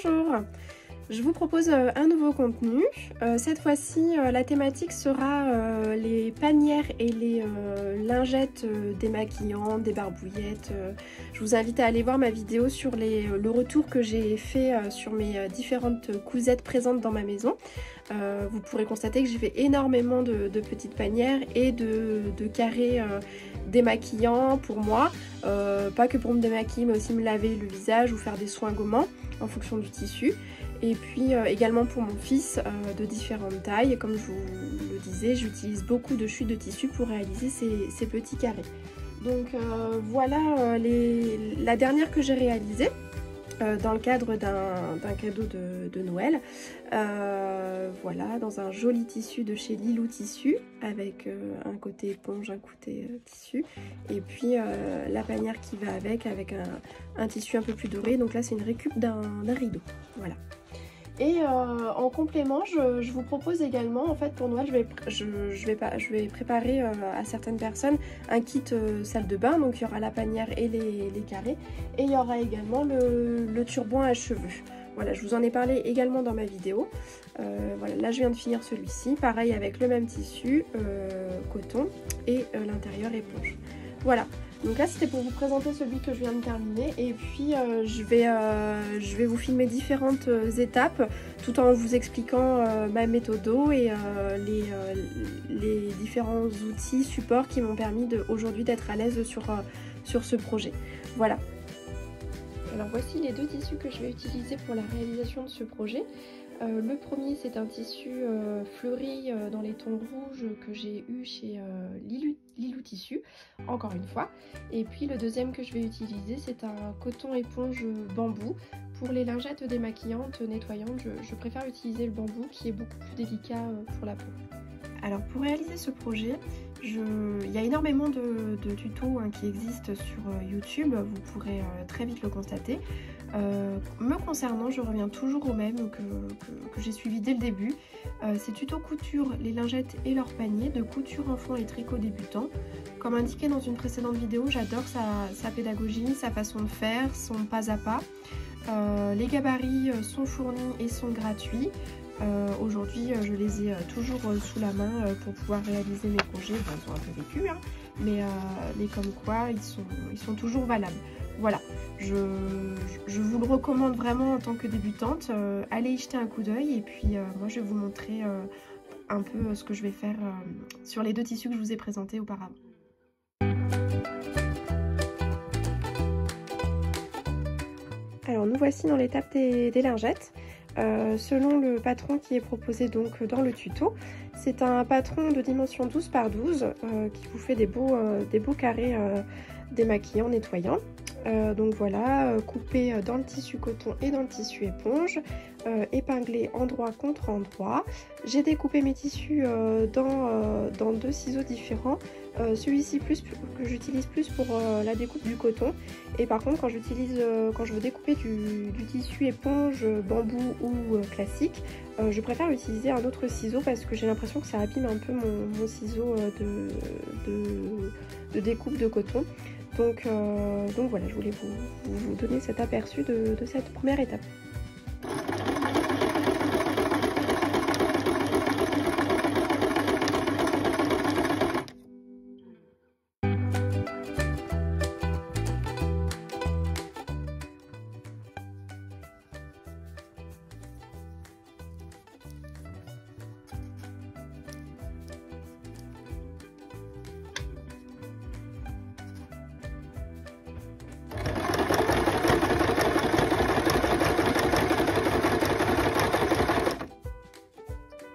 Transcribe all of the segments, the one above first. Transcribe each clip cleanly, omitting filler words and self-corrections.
Bonjour, je vous propose un nouveau contenu. Cette fois-ci, la thématique sera les panières et les lingettes démaquillantes, des barbouillettes. Je vous invite à aller voir ma vidéo sur le retour que j'ai fait sur mes différentes cousettes présentes dans ma maison. Vous pourrez constater que j'ai fait énormément de petites panières et de carrés démaquillants pour moi. Pas que pour me démaquiller, mais aussi me laver le visage ou faire des soins gommants en fonction du tissu. Et puis également pour mon fils de différentes tailles. Comme je vous le disais, j'utilise beaucoup de chutes de tissu pour réaliser ces petits carrés. Donc voilà la dernière que j'ai réalisée dans le cadre d'un cadeau de Noël. Voilà, dans un joli tissu de chez Lilou Tissu, avec un côté éponge, un côté tissu, et puis la panière qui va avec un tissu un peu plus doré. Donc là c'est une récup d'un rideau, voilà. Et en complément, je vous propose également, en fait pour Noël, je vais préparer à certaines personnes un kit salle de bain. Donc il y aura la panière et les carrés, et il y aura également le turban à cheveux. Voilà, je vous en ai parlé également dans ma vidéo. Voilà, là je viens de finir celui-ci, pareil avec le même tissu, coton, et l'intérieur éponge. Voilà, donc là c'était pour vous présenter celui que je viens de terminer, et puis je vais vous filmer différentes étapes tout en vous expliquant ma méthode et les différents outils, supports qui m'ont permis aujourd'hui d'être à l'aise sur ce projet. Voilà. Alors voici les deux tissus que je vais utiliser pour la réalisation de ce projet. Le premier c'est un tissu fleuri dans les tons rouges que j'ai eu chez Lilou Tissu, encore une fois. Et puis le deuxième que je vais utiliser c'est un coton éponge bambou. Pour les lingettes démaquillantes, nettoyantes, je préfère utiliser le bambou qui est beaucoup plus délicat pour la peau. Alors pour réaliser ce projet, il y a énormément de tutos qui existent sur YouTube, vous pourrez très vite le constater. Me concernant, je reviens toujours au même que j'ai suivi dès le début. C'est tuto couture, les lingettes et leurs paniers, de couture enfant et tricot débutant. Comme indiqué dans une précédente vidéo, j'adore sa pédagogie, sa façon de faire, son pas à pas. Les gabarits sont fournis et sont gratuits. Aujourd'hui je les ai toujours sous la main pour pouvoir réaliser mes projets. Bon, ils sont un peu vécus hein, mais comme quoi ils sont toujours valables. Voilà, je vous le recommande vraiment en tant que débutante. Allez y jeter un coup d'œil, et puis moi je vais vous montrer un peu ce que je vais faire sur les deux tissus que je vous ai présentés auparavant. Alors nous voici dans l'étape des lingettes. Selon le patron qui est proposé donc dans le tuto, c'est un patron de dimension 12 par 12 qui vous fait des beaux carrés démaquillants, nettoyants. Donc voilà, coupé dans le tissu coton et dans le tissu éponge, épinglé endroit contre endroit. J'ai découpé mes tissus dans deux ciseaux différents. Celui-ci que j'utilise plus pour la découpe du coton, et par contre quand je veux découper du tissu éponge, bambou ou classique, je préfère utiliser un autre ciseau parce que j'ai l'impression que ça abîme un peu mon ciseau de découpe de coton. Donc voilà, je voulais vous donner cet aperçu de cette première étape.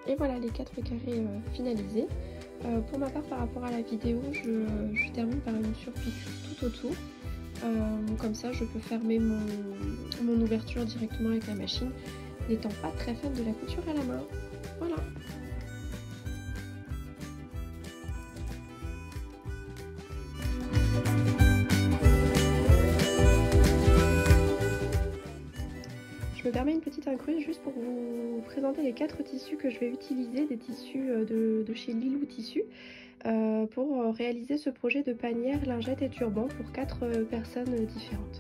Et voilà les 4 carrés finalisés. Pour ma part, par rapport à la vidéo, je termine par une surpiqûre tout autour. Comme ça je peux fermer mon ouverture directement avec la machine, n'étant pas très fan de la couture à la main. Voilà. Je me permets une petite incruse juste pour vous présenter les 4 tissus que je vais utiliser, des tissus de chez Lilou Tissu, pour réaliser ce projet de panière, lingette et turban pour 4 personnes différentes.